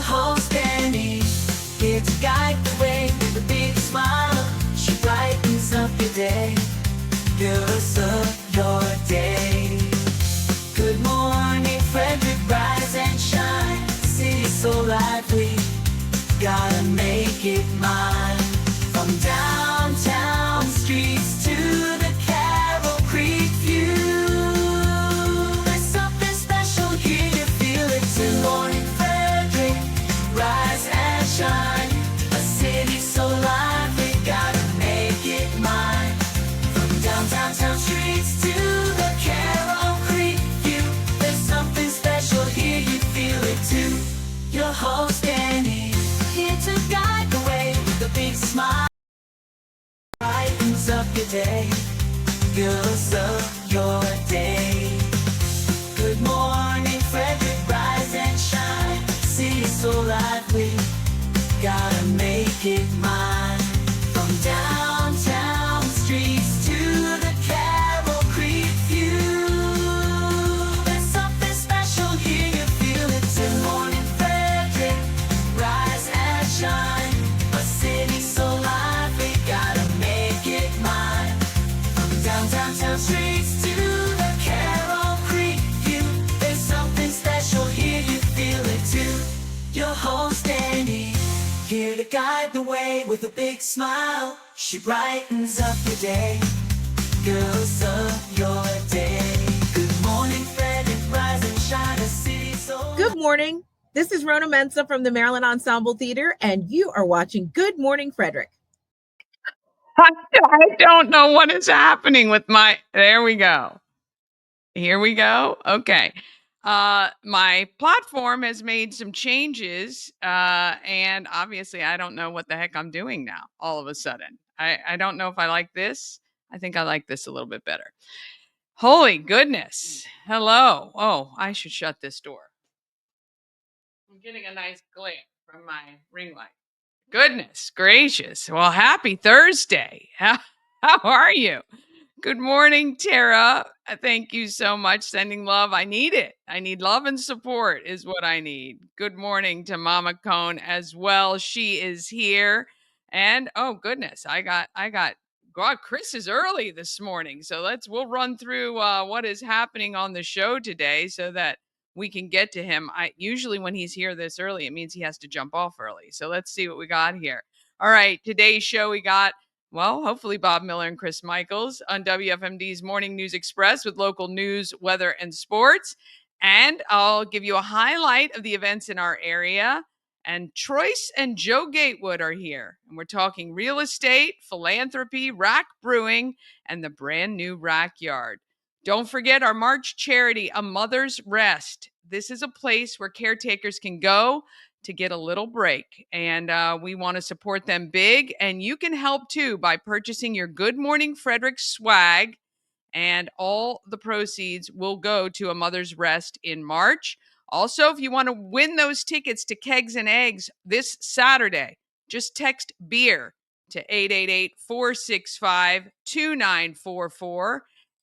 host Annie, here to guide the way with a big smile. She brightens up your day, fills up your day. Good morning, Frederick, rise and shine. City so lively, gotta make it mine. From downtown streets to the Carroll Creek view, there's something special here, you feel it too. Morning, Frederick, rise and shine. A city so lively, gotta make it mine. From downtown streets to the Carroll Creek view, there's something special here, you feel it too. Your host Annie, here to guide the way with a big smile. Brightens up your day, fills up your day. Good morning, Frederick, rise and shine. City so lively, gotta make it mine. From downtown streets to the Carroll Creek view, there's something special here, you feel it too. Morning, Frederick, rise and shine. A city so lively, gotta make it mine. From downtown streets to the Carroll Creek view, there's something special here, you feel it too. Your host Annie, here to guide the way with a big smile. She brightens up your day, fills up your day. Good morning, Frederick, rise and shine. A city so. Good morning. This is Rona Mensa from the Maryland Ensemble Theater, and you are watching Good Morning Frederick. I don't know what is happening with my. There we go. Here we go. Okay. My platform has made some changes, and obviously I don't know what the heck I'm doing now all of a sudden. I don't know if I like this. I think I like this a little bit better. Holy goodness. Hello. Oh, I should shut this door. I'm getting a nice glare from my ring light. Goodness gracious. Well, happy Thursday. How are you? Good morning, Tara. Thank you so much. Sending love. I need it. I need love and support is what I need. Good morning to Mama Cone as well. She is here. And oh goodness, God, Chris is early this morning. So we'll run through what is happening on the show today so that we can get to him. Usually when he's here this early, it means he has to jump off early. So let's see what we got here. All right, today's show we got, well, hopefully Bob Miller and Chris Michaels on WFMD's Morning News Express with local news, weather, and sports. And I'll give you a highlight of the events in our area. And Troyce and Joe Gatewood are here. And we're talking real estate, philanthropy, Rack Brewing, and the brand new Rack Yard. Don't forget our March charity, A Mother's Rest. This is a place where caretakers can go to get a little break. And we want to support them big. And you can help too by purchasing your Good Morning Frederick swag. And all the proceeds will go to A Mother's Rest in March. Also, if you want to win those tickets to Kegs and Eggs this Saturday, just text beer to 888-465-2944.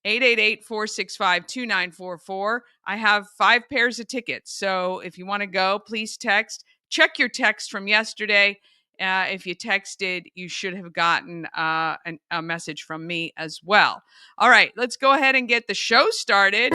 888-465-2944. I have 5 pairs of tickets. So if you want to go, please text. Check your text from yesterday. If you texted, you should have gotten a message from me as well. All right, let's go ahead and get the show started.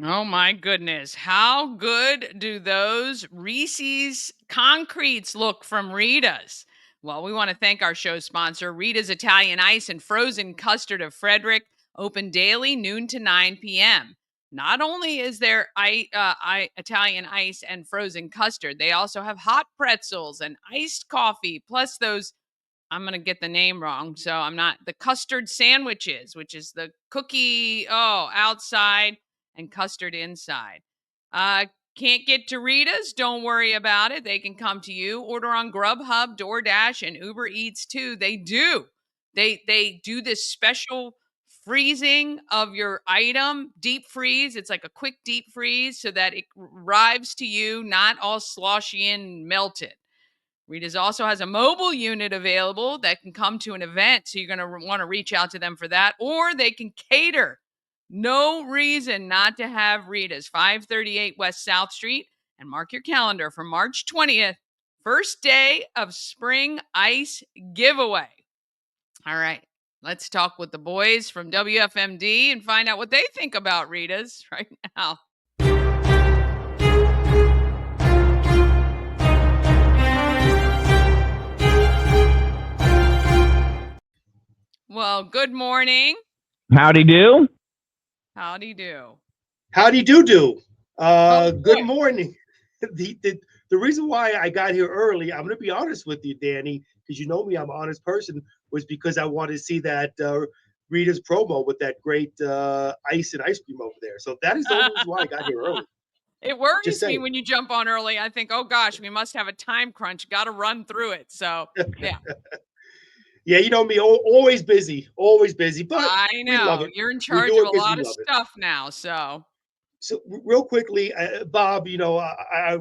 Oh my goodness. How good do those Reese's Concretes look from Rita's? Well, we want to thank our show sponsor, Rita's Italian Ice and Frozen Custard of Frederick, open daily, noon to 9 p.m. Not only is there Italian ice and frozen custard, they also have hot pretzels and iced coffee, plus those I'm going to get the name wrong. So I'm not the custard sandwiches, which is the cookie, outside and custard inside. Can't get to Rita's? Don't worry about it. They can come to you. Order on Grubhub, DoorDash, and Uber Eats too. They do. They do this special freezing of your item, deep freeze. It's like a quick deep freeze so that it arrives to you not all sloshy and melted. Rita's also has a mobile unit available that can come to an event. So you're going to want to reach out to them for that, or they can cater. No reason not to have Rita's. 538 West South Street. And mark your calendar for March 20th, first day of spring ice giveaway. All right. Let's talk with the boys from WFMD and find out what they think about Rita's right now. Well, good morning. Howdy do. Howdy do. Howdy do. Good boy. morning. The reason why I got here early, I'm going to be honest with you, Danny, because you know me, I'm an honest person, was because I wanted to see that Rita's promo with that great ice and ice cream over there. So that is the only reason why I got here early. It worries me when you jump on early. I think, oh gosh, we must have a time crunch. Got to run through it. So, yeah. Yeah, you know me, always busy, but I know. we love it. You're in charge of a lot of stuff now. So real quickly, Bob, you know, I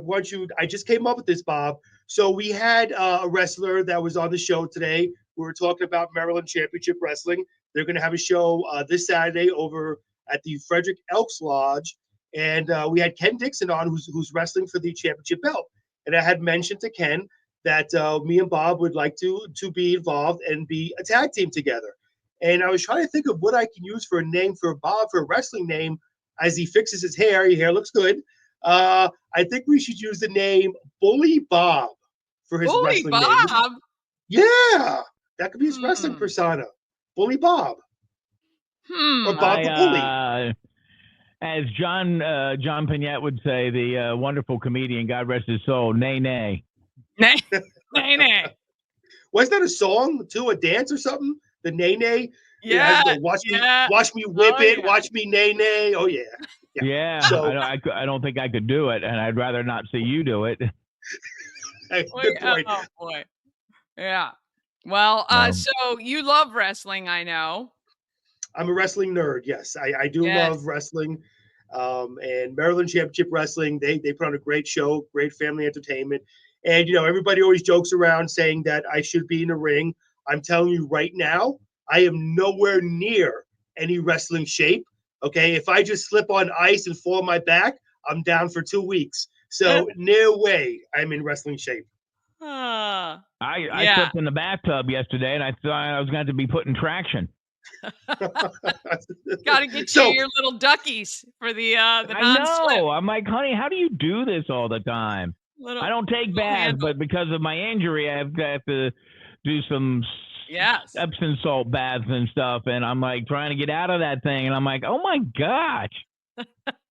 just came up with this, Bob. So we had a wrestler that was on the show today. We were talking about Maryland Championship Wrestling. They're going to have a show this Saturday over at the Frederick Elks Lodge. And we had Ken Dixon on, who's wrestling for the championship belt. And I had mentioned to Ken that me and Bob would like to be involved and be a tag team together. And I was trying to think of what I can use for a name for Bob, for a wrestling name, as he fixes his hair. Your hair looks good. I think we should use the name Bully Bob for his Bully wrestling Bob? name. Yeah, that could be his wrestling persona. Bully Bob. Or Bob the Bully. As John Pinette would say, the wonderful comedian, God rest his soul, nay, nay. Nay, nay, nay. Wasn't that a song too, a dance or something? The nay, nay? Yeah. Watch me whip it, yeah. watch me nay, nay. Oh, yeah. Yeah, so, I don't think I could do it, and I'd rather not see you do it. Good point. Oh, boy. Yeah. Well, so you love wrestling, I know. I'm a wrestling nerd. Yes, I do love wrestling. And Maryland Championship Wrestling, they put on a great show, great family entertainment. And, you know, everybody always jokes around saying that I should be in the ring. I'm telling you right now, I am nowhere near any wrestling shape. Okay, if I just slip on ice and fall on my back, I'm down for 2 weeks. So no way I'm in wrestling shape. I slipped in the bathtub yesterday, and I thought I was going to be put in traction. Got to get you your little duckies for the non-slip. I know. I'm like, honey, how do you do this all the time? I don't take baths, but because of my injury, I have to do some Epsom salt baths and stuff. And I'm like trying to get out of that thing. And I'm like, oh my gosh.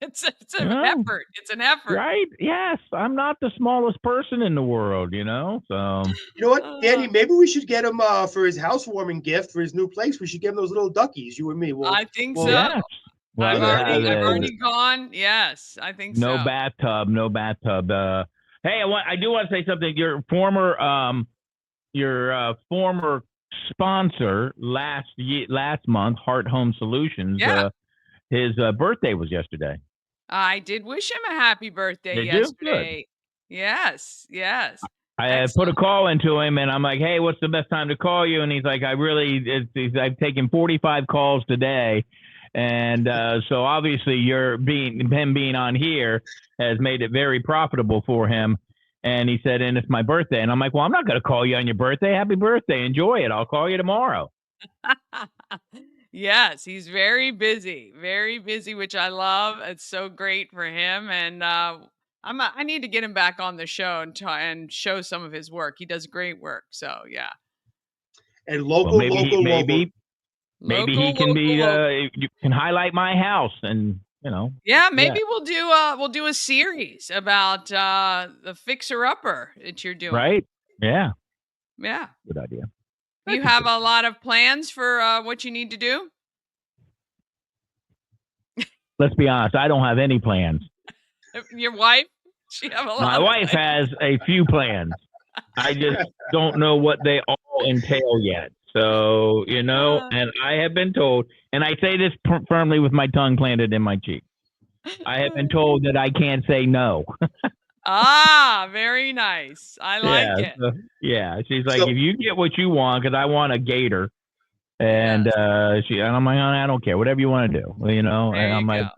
It's an effort. It's an effort. Right? Yes. I'm not the smallest person in the world, you know? So you know what, Danny, maybe we should get him for his housewarming gift for his new place. We should give him those little duckies, you and me. I think so. Yes. Well, I've already gone. Yes, I think so. No bathtub. Hey, I do want to say something. Your former sponsor last month, Heart Home Solutions. His birthday was yesterday. I did wish him a happy birthday yesterday. Yes. I put a call into him, and I'm like, "Hey, what's the best time to call you?" And he's like, "I've taken 45 calls today." And so obviously him being on here has made it very profitable for him. And he said, and it's my birthday. And I'm like, well, I'm not going to call you on your birthday. Happy birthday. Enjoy it. I'll call you tomorrow. Yes, he's very busy, which I love. It's so great for him. And I need to get him back on the show and show some of his work. He does great work. So, yeah. And local. Maybe he can you can highlight my house and, you know. Yeah, maybe we'll do a series about the fixer upper that you're doing. Right. Yeah. Yeah. Good idea. You have a lot of plans for what you need to do? Let's be honest, I don't have any plans. Your wife? She have a lot My of wife plans. has a few plans. I just don't know what they all entail yet. So, and I have been told, and I say this firmly with my tongue planted in my cheek. I have been told that I can't say no. Ah, very nice. I like Yeah. it. So, yeah. She's like, So if you get what you want, because I want a gator. And Yes. and I'm like, I don't care, whatever you want to do. And There you I'm go. like,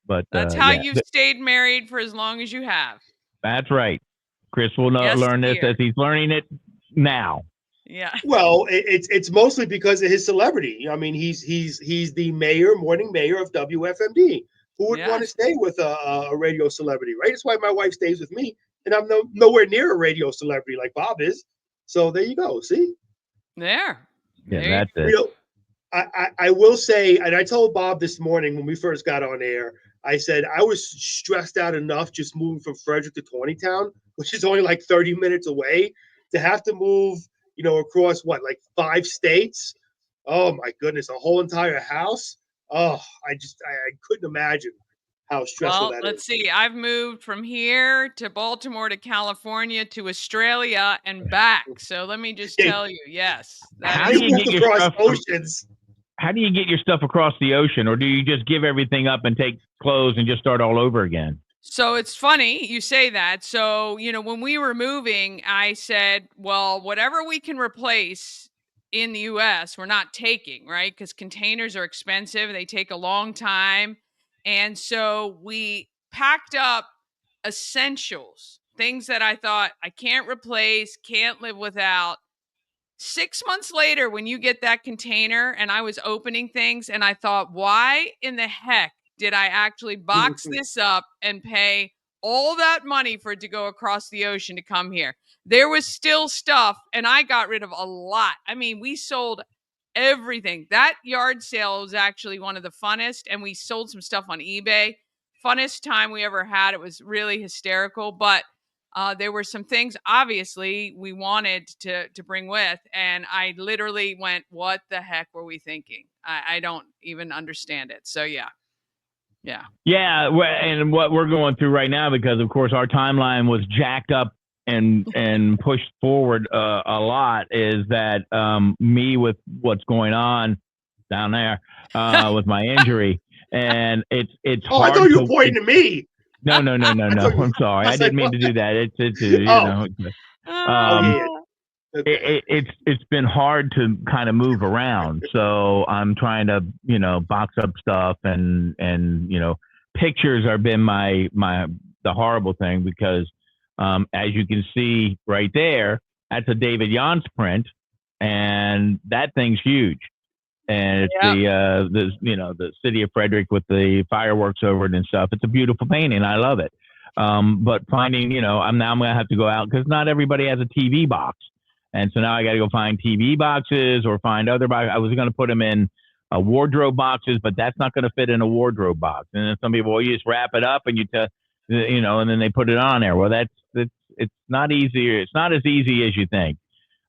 but That's how yeah, you've stayed married for as long as you have. that's right. Chris will Yes, learn this dear. as he's learning it now. Yeah. well, it's mostly because of his celebrity. I mean, he's the morning mayor of WFMD. Who would want to Yes. stay with a radio celebrity, right? That's why my wife stays with me, and I'm nowhere near a radio celebrity like Bob is. So there you go. See, There. Yeah, There you that's you it. know, I will say, and I told Bob this morning when we first got on air, I said I was stressed out enough just moving from Frederick to Town, which is only like 30 minutes away, to have to move, across what, like 5 states. Oh my goodness, a whole entire house. Oh, I couldn't imagine how stressful Well, that let's is. see. I've moved from here to Baltimore to California to Australia and back. So let me just Yeah, tell you, yes, that How do is. you you moved get your across stuff oceans. How do you get your stuff across the ocean, or do you just give everything up and take clothes and just start all over again? So it's funny you say that. So, when we were moving, I said, well, whatever we can replace in the US, we're not taking, right? Because containers are expensive, they take a long time. And so we packed up essentials, things that I thought I can't replace, can't live without. 6 months later, when you get that container and I was opening things and I thought, why in the heck did I actually box this up and pay all that money for it to go across the ocean to come here? There was still stuff, and I got rid of a lot. I mean, we sold everything. That yard sale was actually one of the funnest, and we sold some stuff on eBay. Funnest time we ever had. It was really hysterical, but there were some things obviously we wanted to bring with, and I literally went, "What the heck were we thinking?" I don't even understand it. So yeah, yeah, Yeah, and what we're going through right now, because of course our timeline was jacked up and pushed forward a lot, is that me with what's going on down there with my injury, and it's Oh, I thought hard you were to. pointing to me. No, no, no, no, I no. thought you. I'm sorry, I I was like, didn't mean what? to do that. It's Oh, oh um, yeah, yeah. Okay. it's been hard to kind of move around. So I'm trying to box up stuff, and pictures have been the horrible thing, because as you can see right there, that's a David Jans print, and that thing's huge. And it's yeah, the city of Frederick with the fireworks over it and stuff. It's a beautiful painting. I love it. But finding, I'm gonna have to go out, because not everybody has a TV box, and so now I got to go find TV boxes or find other boxes. I was going to put them in wardrobe boxes, but that's not going to fit in a wardrobe box. And then some people, well, you just wrap it up and and then they put it on there. Well, it's not easier. It's not as easy as you think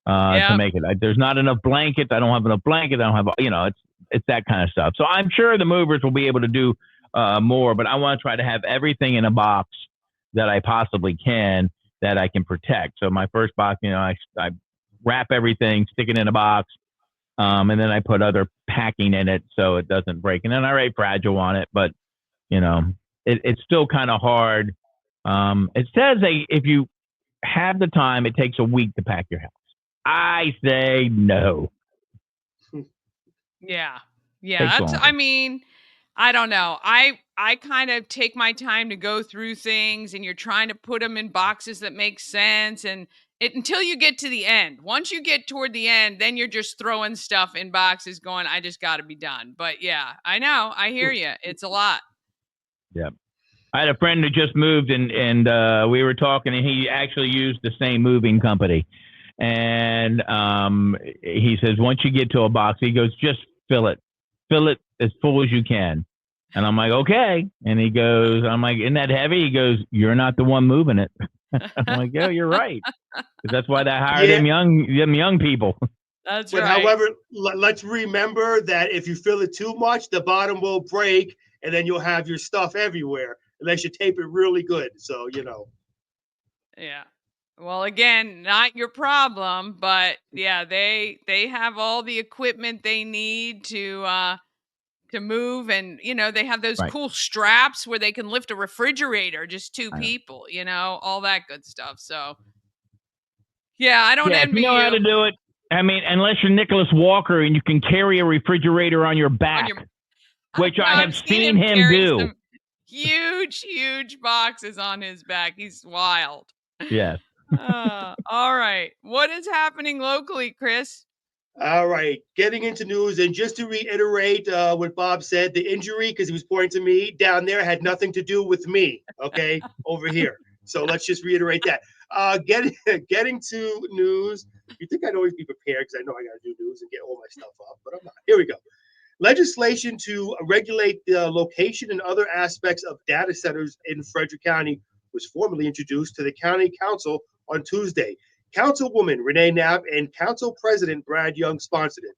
to yeah. make it. There's not enough blankets. I don't have enough blankets. I don't have, it's that kind of stuff. So I'm sure the movers will be able to do more, but I want to try to have everything in a box that I possibly can, that I can protect. So my first box, I wrap everything, stick it in a box, and then I put other packing in it so it doesn't break. And then I write fragile on it, but it's still kind of hard. It says if you have the time, it takes a week to pack your house. I say no. Yeah. Yeah, Takes that's longer. I mean, I don't know. I kind of take my time to go through things, and you're trying to put them in boxes that make sense, and until you get to the end. Once you get toward the end, then you're just throwing stuff in boxes going, I just got to be done. But yeah, I know. I hear you. It's a lot. Yeah. I had a friend who just moved, and we were talking, and he actually used the same moving company. And he says, once you get to a box, he goes, just fill it as full as you can. And I'm like, okay. And he goes, I'm like, isn't that heavy? He goes, you're not the one moving it. I'm like, yeah, you're right. Because that's why they hire Yeah, them young people. That's But right. however, let's remember that if you fill it too much, the bottom will break, and then you'll have your stuff everywhere unless you tape it really good. So Yeah. Well, again, not your problem, but yeah, they have all the equipment they need to move, and they have those Right. cool straps where they can lift a refrigerator, just two I know. people, all that good stuff. So, yeah, I don't Yeah, if envy you know how to you do it, I mean, unless you're Nicholas Walker and you can carry a refrigerator on your on back, your which no, I have I've seen seen him him carry do. some huge boxes on his back. He's wild. Yes. All right. What is happening locally, Chris? all right, getting into news, and just to reiterate what Bob said, the injury, because he was pointing to me down there, had nothing to do with me. Okay, over here. So let's just reiterate that. Getting getting to news. You think I'd always be prepared because I know I got to do news and get all my stuff up, but I'm not. Here we go. Legislation to regulate the location and other aspects of data centers in Frederick County was formally introduced to the County Council on Tuesday. Councilwoman Renee Knapp and Council President Brad Young sponsored it.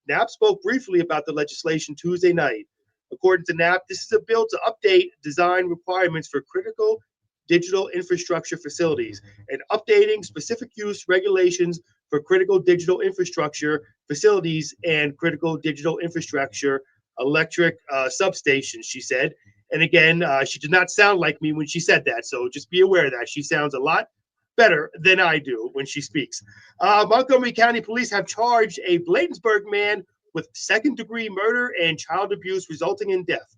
Knapp spoke briefly about the legislation Tuesday night. According to Knapp, this is a bill to update design requirements for critical digital infrastructure facilities and updating specific use regulations for critical digital infrastructure facilities and critical digital infrastructure electric substations, she said. And again, she did not sound like me when she said that. So just be aware of that. She sounds a lot better than I do when she speaks. Montgomery County Police have charged a Bladensburg man with second-degree murder and child abuse resulting in death.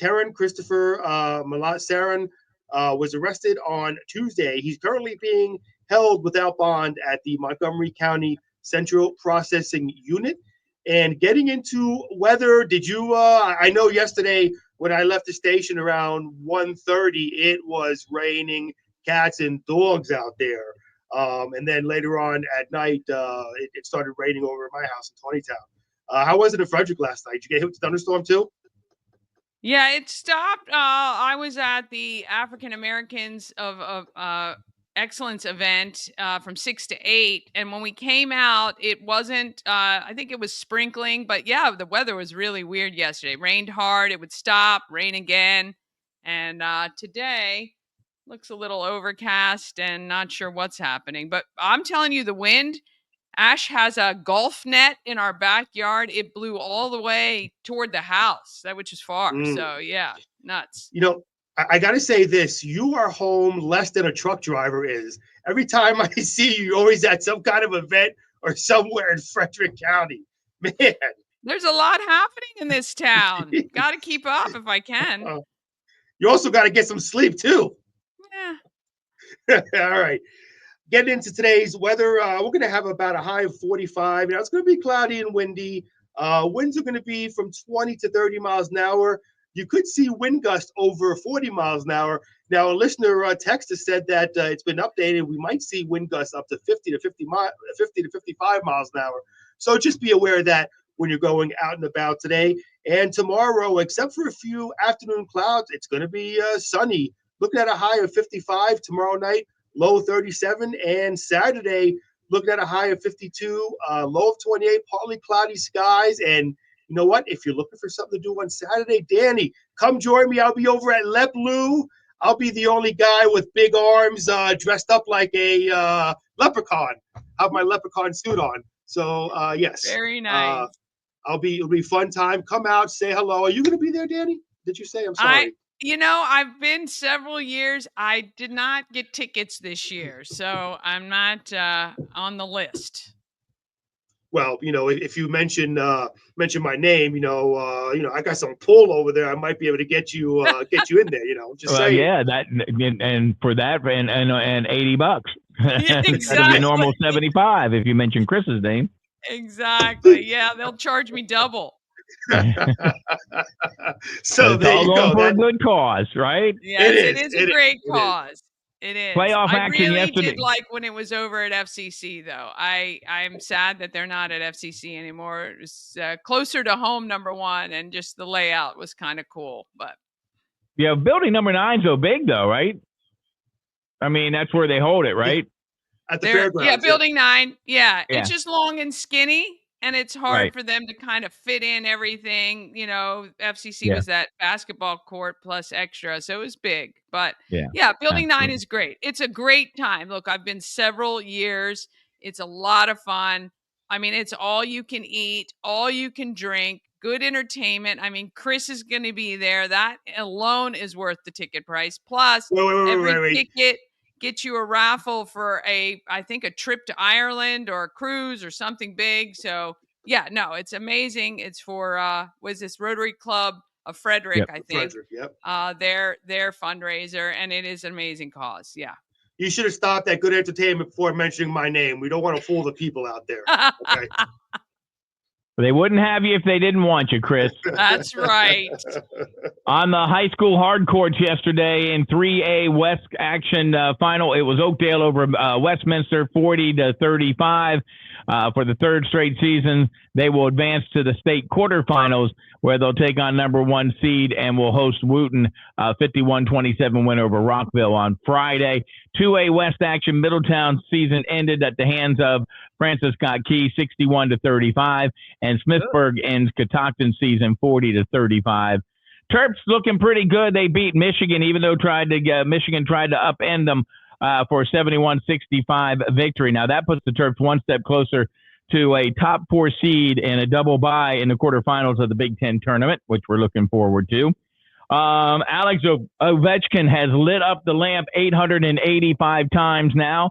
Taryn Christopher Saran was arrested on Tuesday. He's currently being held without bond at the Montgomery County Central Processing Unit. And getting into weather, did you? I know yesterday when I left the station around 1:30, it was raining cats and dogs out there. And then later on at night, it started raining over at my house in Tonytown. How was it in Frederick last night? Did you get hit with a thunderstorm too? Yeah, it stopped. I was at the African Americans of Excellence event from 6 to 8, and when we came out, it wasn't. I think it was sprinkling, but yeah, the weather was really weird yesterday. Rained hard. It would stop, rain again, and today looks a little overcast and not sure what's happening. But I'm telling you, the wind. Ash has a golf net in our backyard. It blew all the way toward the house, which is far. Mm. So yeah, nuts. You know, I got to say this: you are home less than a truck driver is. Every time I see you, you're always at some kind of event or somewhere in Frederick County. Man, There's a lot happening in this town. Got to keep up if I can. uh, you also got to get some sleep too. Yeah. All right. Getting into today's weather, we're going to have about a high of 45. Now, it's going to be cloudy and windy. Winds are going to be from 20 to 30 miles an hour. You could see wind gusts over 40 miles an hour. Now, a listener text has said that it's been updated. We might see wind gusts up to 50 to 55 miles an hour. So just be aware of that when you're going out and about today. And tomorrow, except for a few afternoon clouds, it's going to be sunny. Looking at a high of 55 tomorrow night, low 37, and Saturday looking at a high of 52, low of 28, partly cloudy skies. And you know what? If you're looking for something to do on Saturday, Danny, come join me. I'll be over at Le Bleu. I'll be the only guy with big arms dressed up like a leprechaun. Have my leprechaun suit on. So yes, Very nice. it'll be fun time. Come out, say hello. Are you going to be there, Danny? Did you say? I'm I sorry. I've been several years. I did not get tickets this year, so I'm not on the list. Well, if you mention my name, I got some pull over there. I might be able to get you in there. Just Well, saying. yeah, that and for that and $80 Yeah, instead of your normal exactly. 75 if you mention Chris's name. Exactly. Yeah, they'll charge me double. So It's there all you going go. for a That good cause, right? Yes, it is. is a It is. great It is. cause. It is. Playoff I action really yesterday. did like when it was over at FCC, though. I'm sad that they're not at FCC anymore. It was closer to home, number one, and just the layout was kind of cool. But Yeah, building number 9's so big though, right? I mean, that's where they hold it, right? at the Yeah, fairgrounds. Building 9. Yeah, Yeah. it's just long and skinny, and it's hard Right. for them to kind of fit in everything. FCC Yeah. was that basketball court plus extra, so it was big. But Yeah. yeah, Building 9 Absolutely. is great. It's a great time. Look, I've been several years. It's a lot of fun. I mean, it's all you can eat, all you can drink, good entertainment. I mean, Chris is going to be there. That alone is worth the ticket price. Plus, every Wait. ticket get you a raffle for I think a trip to Ireland or a cruise or something big. So yeah, no, it's amazing. It's for was this Rotary Club of Frederick, Yep. I think. Frederick, yep. Their fundraiser, and it is an amazing cause. Yeah. You should have stopped at good entertainment before mentioning my name. We don't want to fool the people out there. Okay. They wouldn't have you if they didn't want you, Chris. That's right. On the high school hard courts yesterday in 3A West action final, it was Oakdale over Westminster 40-35. For the third straight season, they will advance to the state quarterfinals where they'll take on number 1 seed and will host Wooten 51-27 win over Rockville on Friday. 2A West action, Middletown season ended at the hands of Francis Scott Key 61-35, and Smithburg ends Catoctin season 40-35. Terps looking pretty good. They beat Michigan, even though Michigan tried to upend them for a 71-65 victory. Now that puts the Terps one step closer to a top 4 seed and a double bye in the quarterfinals of the Big Ten tournament, which we're looking forward to. Alex Ovechkin has lit up the lamp 885 times now.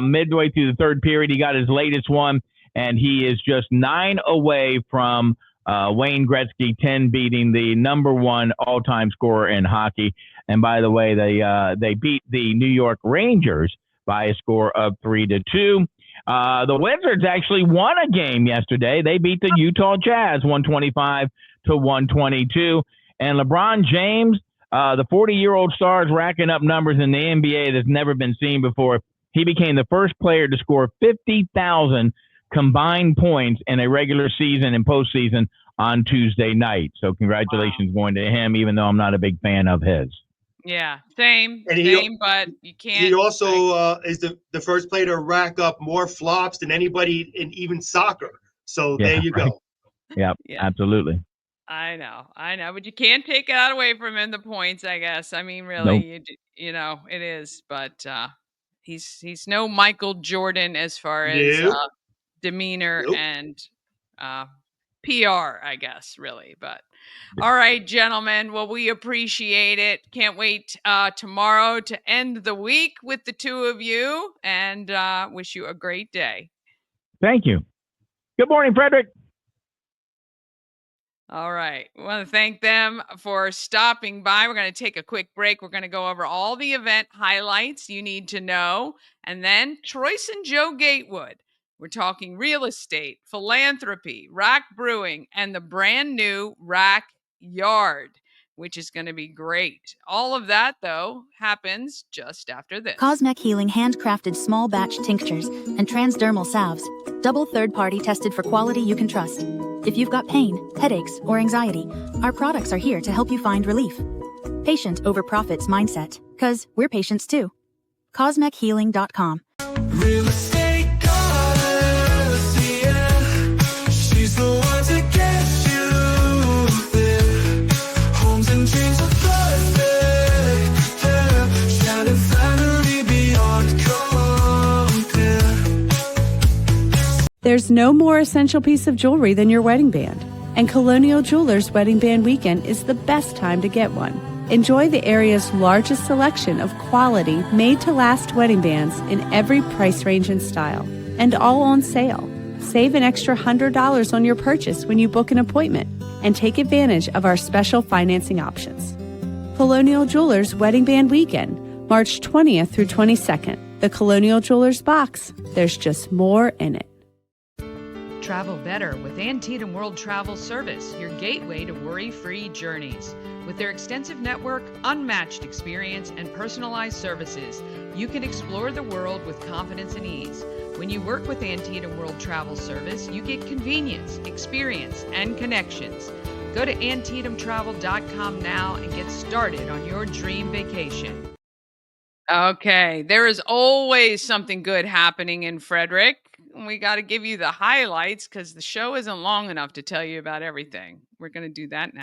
Midway through the third period, he got his latest one, and he is just 9 away from Wayne Gretzky, 10 beating the number 1 all-time scorer in hockey. And by the way, they beat the New York Rangers by a score of 3-2. The Wizards actually won a game yesterday. They beat the Utah Jazz 125-122. And LeBron James, the 40-year-old star, is racking up numbers in the NBA that's never been seen before. He became the first player to score 50,000 combined points in a regular season and postseason on Tuesday night. So congratulations going to him, even though I'm not a big fan of his. Yeah, same, but you can't. He also is the first player to rack up more flops than anybody in even soccer. So there you go. Yep, absolutely. I know, but you can't take it away from him, the points, I guess. I mean, really, nope. It is, but he's no Michael Jordan as far as demeanor and PR, I guess, really. But all right, gentlemen. Well, we appreciate it. Can't wait tomorrow to end the week with the two of you, and wish you a great day. Thank you. Good morning, Frederick. All right. We want to thank them for stopping by. We're going to take a quick break. We're going to go over all the event highlights you need to know. And then Troyce and Joe Gatewood. We're talking real estate, philanthropy, Rack Brewing, and the brand new Rack Yard, which is going to be great. All of that, though, happens just after this. Cosmec Healing handcrafted small batch tinctures and transdermal salves. Double third-party tested for quality you can trust. If you've got pain, headaches, or anxiety, our products are here to help you find relief. Patient over profits mindset, 'cause we're patients too. CosmecHealing.com. Real estate goddess, yeah. She's the one to get you there. Homes and dreams are perfect, yeah. Shining family beyond compare. There's no more essential piece of jewelry than your wedding band, and Colonial Jewelers Wedding Band Weekend is the best time to get one. Enjoy the area's largest selection of quality, made-to-last wedding bands in every price range and style, and all on sale. Save an extra $100 on your purchase when you book an appointment, and take advantage of our special financing options. Colonial Jewelers Wedding Band Weekend, March 20th through 22nd. The Colonial Jewelers box. There's just more in it. Travel better with Antietam World Travel Service, your gateway to worry-free journeys. With their extensive network, unmatched experience, and personalized services, you can explore the world with confidence and ease. When you work with Antietam World Travel Service, you get convenience, experience, and connections. Go to AntietamTravel.com now and get started on your dream vacation. Okay, there is always something good happening in Frederick. We got to give you the highlights because the show isn't long enough to tell you about everything. We're going to do that now.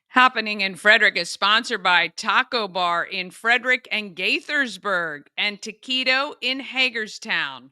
Happening in Frederick is sponsored by Taco Bar in Frederick and Gaithersburg and Taquito in Hagerstown.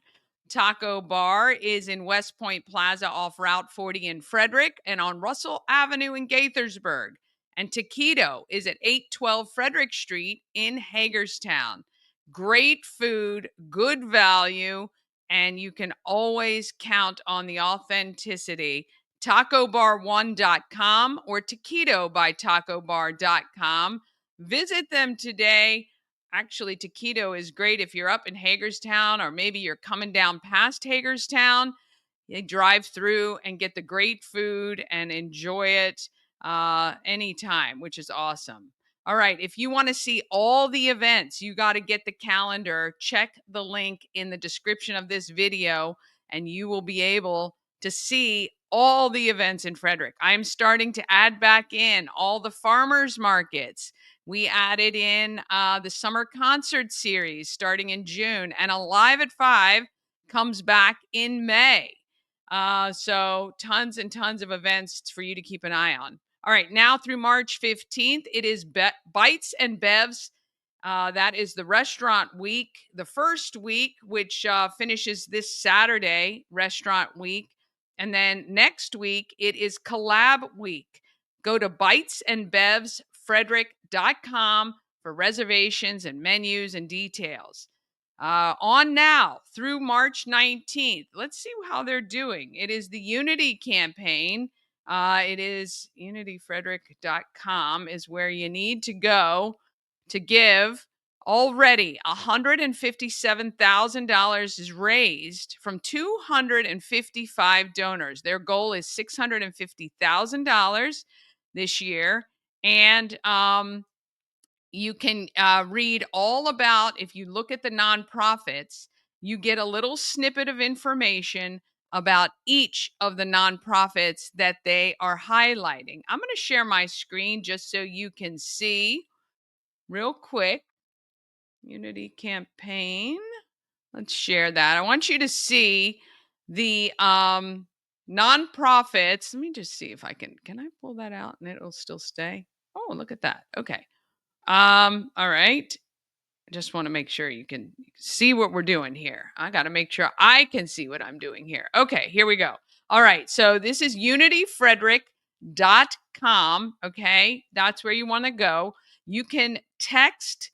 Taco Bar is in West Point Plaza off Route 40 in Frederick and on Russell Avenue in Gaithersburg. And Taquito is at 812 Frederick Street in Hagerstown. Great food, good value, and you can always count on the authenticity. TacoBar1.com or TaquitoByTacoBar.com. Visit them today. Actually, Taquito is great if you're up in Hagerstown or maybe you're coming down past Hagerstown. You drive through and get the great food and enjoy it anytime, which is awesome. All right, if you want to see all the events, you got to get the calendar. Check the link in the description of this video, and you will be able to see all the events in Frederick. I'm starting to add back in all the farmers markets. We added in the summer concert series starting in June, and Alive at 5 comes back in May. So tons and tons of events for you to keep an eye on. All right, now through March 15th, it is Bites and Bevs. That is the restaurant week, the first week, which finishes this Saturday, restaurant week. And then next week, it is collab week. Go to bitesandbevsfrederick.com for reservations and menus and details. On now through March 19th. Let's see how they're doing. It is the Unity campaign. It is unityfrederick.com is where you need to go to give. Already $157,000 is raised from 255 donors. Their goal is $650,000 this year. And you can read all about, if you look at the nonprofits, you get a little snippet of information about each of the nonprofits that they are highlighting. I'm going to share my screen just so you can see real quick. Unity campaign. Let's share that. I want you to see the nonprofits. Let me just see if I can I pull that out and it'll still stay? Oh, look at that. Okay. All right. I just want to make sure you can see what we're doing here. I got to make sure I can see what I'm doing here. Okay, here we go. All right, so this is unityfrederick.com. Okay, that's where you want to go. You can text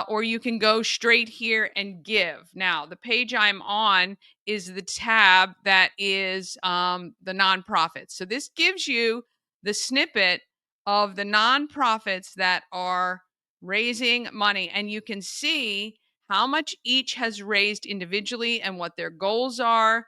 or you can go straight here and give. Now, the page I'm on is the tab that is the nonprofits. So this gives you the snippet of the nonprofits that are raising money, and you can see how much each has raised individually and what their goals are.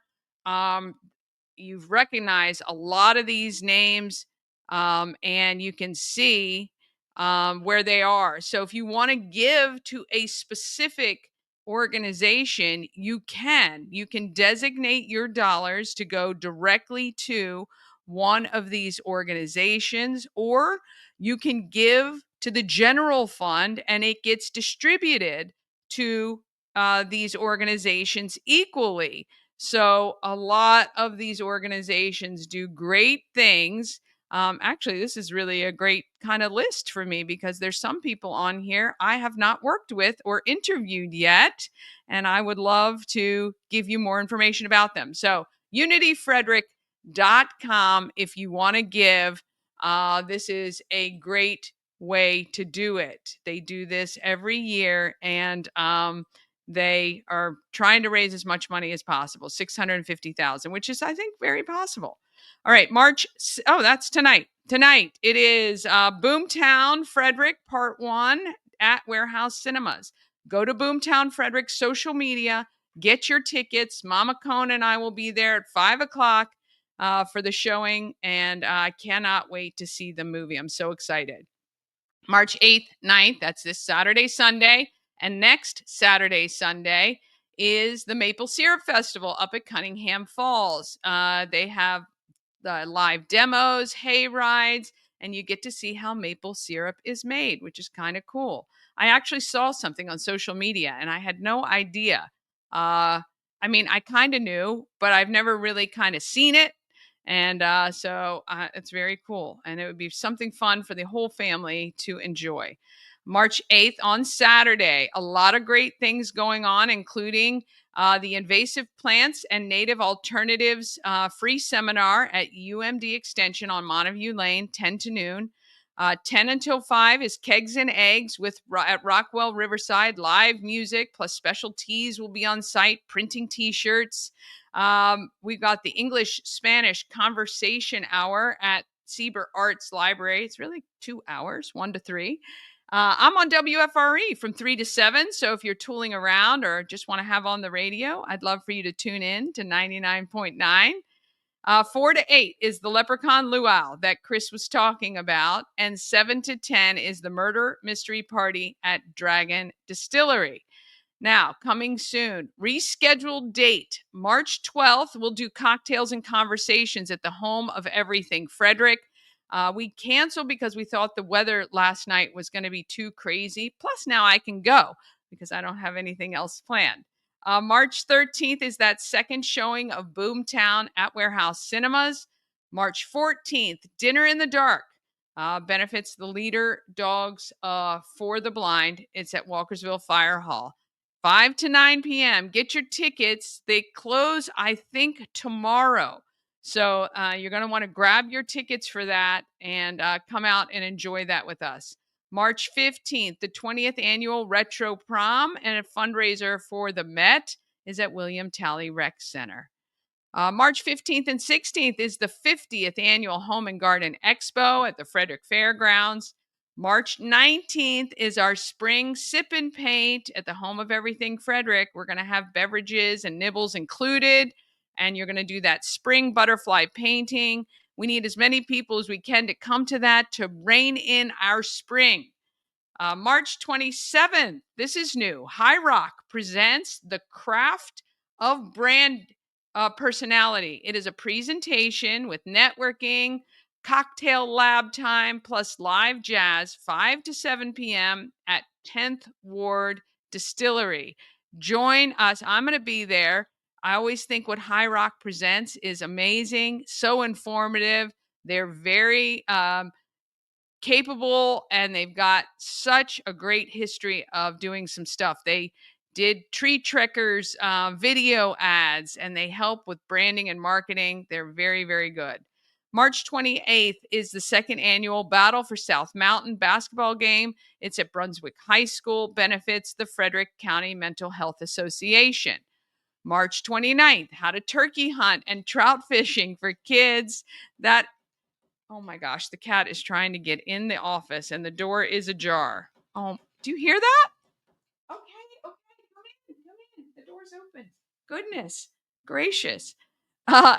You've recognized a lot of these names, and you can see where they are. So if you want to give to a specific organization, you can designate your dollars to go directly to one of these organizations, or you can give to the general fund and it gets distributed to these organizations equally. So a lot of these organizations do great things. Actually, this is really a great kind of list for me because there's some people on here I have not worked with or interviewed yet, and I would love to give you more information about them. So unityfrederick.com if you want to give. This is a great way to do it. They do this every year, and they are trying to raise as much money as possible, 650,000, which is, I think, very possible. All right, March. Oh, that's tonight. Tonight it is Boomtown Frederick Part 1 at Warehouse Cinemas. Go to Boomtown Frederick social media, get your tickets. Mama Cone and I will be there at 5:00 for the showing, and I cannot wait to see the movie. I'm so excited. March 8th, 9th, that's this Saturday, Sunday. And next Saturday, Sunday is the Maple Syrup Festival up at Cunningham Falls. They have the live demos, hay rides, and you get to see how maple syrup is made, which is kind of cool. I actually saw something on social media and I had no idea. I mean, I kind of knew, but I've never really kind of seen it. And so it's very cool. And it would be something fun for the whole family to enjoy. March 8th on Saturday, a lot of great things going on, including the Invasive Plants and Native Alternatives free seminar at UMD Extension on Montague Lane, 10 to noon. 10 until 5 is Kegs and Eggs at Rockwell Riverside. Live music plus special teas will be on site, printing T-shirts. We've got the English-Spanish Conversation Hour at Sieber Arts Library. It's really 2 hours, 1 to 3. I'm on WFRE from 3 to 7. So if you're tooling around or just want to have on the radio, I'd love for you to tune in to 99.9. 4 to 8 is the Leprechaun Luau that Chris was talking about. And 7 to 10 is the Murder Mystery Party at Dragon Distillery. Now, coming soon, rescheduled date, March 12th, we'll do cocktails and conversations at the Home of Everything, Frederick. We canceled because we thought the weather last night was going to be too crazy. Plus, now I can go because I don't have anything else planned. March 13th is that second showing of Boomtown at Warehouse Cinemas. March 14th, Dinner in the Dark. Benefits the Leader Dogs for the Blind. It's at Walkersville Fire Hall. 5 to 9 p.m. Get your tickets. They close, I think, tomorrow. So you're going to want to grab your tickets for that and come out and enjoy that with us. March 15th, the 20th annual Retro Prom and a fundraiser for the Met is at William Talley Rec Center. March 15th and 16th is the 50th annual Home and Garden Expo at the Frederick Fairgrounds. March 19th is our spring sip and paint at the Home of Everything Frederick. We're going to have beverages and nibbles included, and you're going to do that spring butterfly painting. We need as many people as we can to come to that to rein in our spring. March 27th, this is new. High Rock presents The Craft of Brand Personality. It is a presentation with networking, cocktail lab time, plus live jazz, 5 to 7 p.m. at 10th Ward Distillery. Join us. I'm going to be there. I always think what High Rock presents is amazing, so informative. They're very capable, and they've got such a great history of doing some stuff. They did Tree Trekkers video ads, and they help with branding and marketing. They're very, very good. March 28th is the second annual Battle for South Mountain basketball game. It's at Brunswick High School, benefits the Frederick County Mental Health Association. March 29th, how to turkey hunt and trout fishing for kids. That Oh my gosh, the cat is trying to get in the office and the door is ajar. Oh, do you hear that? Okay, come in. The door's open. Goodness gracious.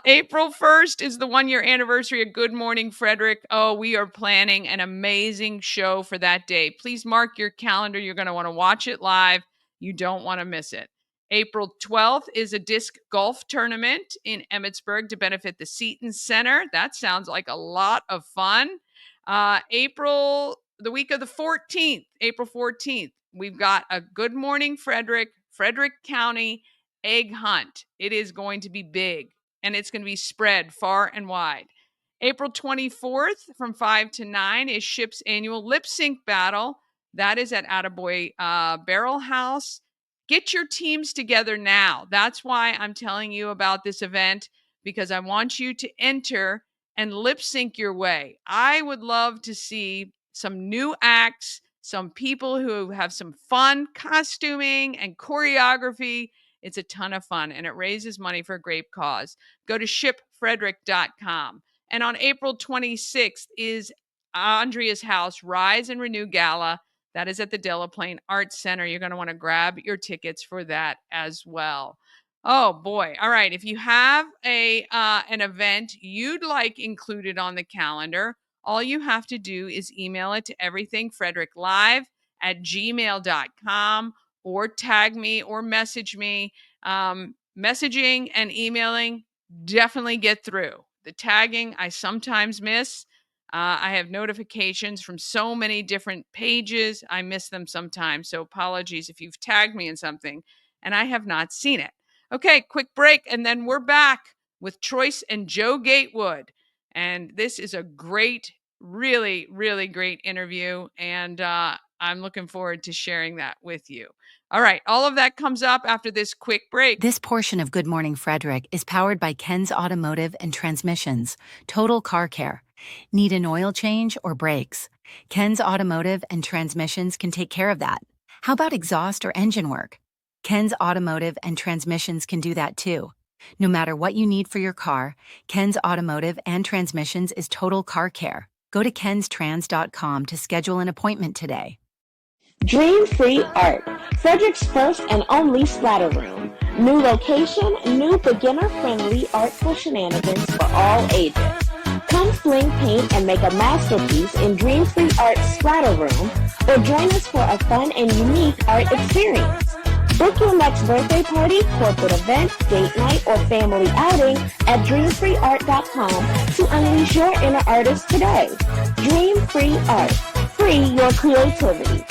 April 1st is the 1-year anniversary of Good Morning Frederick. Oh, we are planning an amazing show for that day. Please mark your calendar. You're going to want to watch it live. You don't want to miss it. April 12th is a disc golf tournament in Emmitsburg to benefit the Seton Center. That sounds like a lot of fun. The week of the 14th, April 14th, we've got a Good Morning Frederick County egg hunt. It is going to be big, and it's going to be spread far and wide. April 24th from 5 to 9 is SHIP's annual lip sync battle. That is at Attaboy Barrel House. Get your teams together now. That's why I'm telling you about this event, because I want you to enter and lip sync your way. I would love to see some new acts, some people who have some fun costuming and choreography. It's a ton of fun, and it raises money for a great cause. Go to shipfrederick.com. And on April 26th is Andrea's House Rise and Renew Gala. That is at the Delaplane Arts Center. You're going to want to grab your tickets for that as well. Oh boy. All right. If you have an event you'd like included on the calendar, all you have to do is email it to everythingfredericklive@gmail.com or tag me or message me. Messaging and emailing definitely get through. The tagging I sometimes miss. I have notifications from so many different pages. I miss them sometimes. So apologies if you've tagged me in something and I have not seen it. Okay, quick break, and then we're back with Troyce and Joe Gatewood. And this is a great, really, really great interview. And I'm looking forward to sharing that with you. All right, all of that comes up after this quick break. This portion of Good Morning Frederick is powered by Ken's Automotive and Transmissions, Total Car Care. Need an oil change or brakes? Ken's Automotive and Transmissions can take care of that. How about exhaust or engine work? Ken's Automotive and Transmissions can do that too. No matter what you need for your car, Ken's Automotive and Transmissions is Total Car Care. Go to kenstrans.com to schedule an appointment today. Dream Free Art, Frederick's first and only splatter room. New location, new beginner-friendly artful shenanigans for all ages. Come fling paint and make a masterpiece in Dream Free Art Splatter Room, or join us for a fun and unique art experience. Book your next birthday party, corporate event, date night, or family outing at dreamfreeart.com to unleash your inner artist today. Dream Free Art. Free your creativity.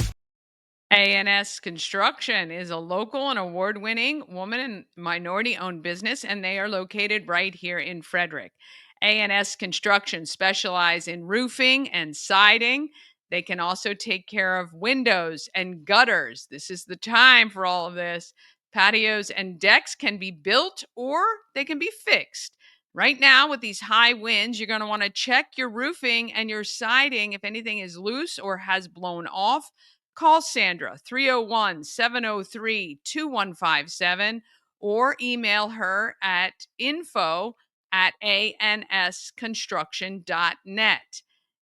A&S Construction is a local and award-winning woman and minority-owned business, and they are located right here in Frederick. A&S Construction specialize in roofing and siding. They can also take care of windows and gutters. This is the time for all of this. Patios and decks can be built or they can be fixed. Right now, with these high winds, you're going to want to check your roofing and your siding if anything is loose or has blown off. Call Sandra, 301-703-2157, or email her at info@ansconstruction.net.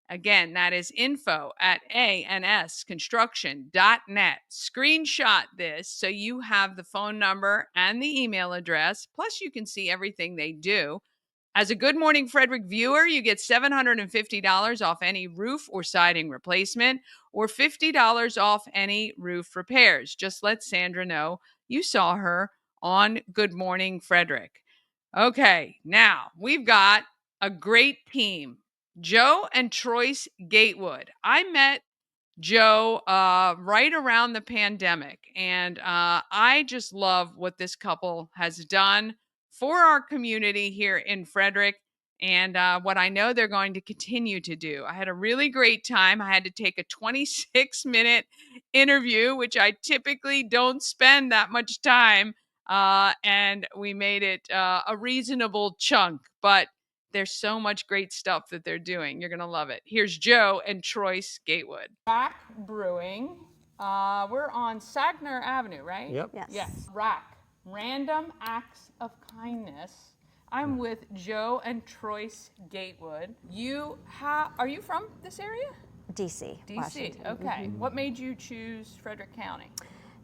Again, that is info@ansconstruction.net. Screenshot this so you have the phone number and the email address, plus you can see everything they do. As a Good Morning Frederick viewer, you get $750 off any roof or siding replacement, or $50 off any roof repairs. Just let Sandra know you saw her on Good Morning Frederick. Okay, now we've got a great team. Joe and Troyce Gatewood. I met Joe right around the pandemic, and I just love what this couple has done for our community here in Frederick, and what I know they're going to continue to do. I had a really great time. I had to take a 26-minute interview, which I typically don't spend that much time, and we made it a reasonable chunk, but there's so much great stuff that they're doing. You're going to love it. Here's Joe and Troyce Gatewood. Rack Brewing. We're on Sagner Avenue, right? Yep. Yes. Rack. Random Acts of Kindness. I'm with Joe and Troyce Gatewood. Are you from this area? DC. DC. Washington. Okay. What made you choose Frederick County?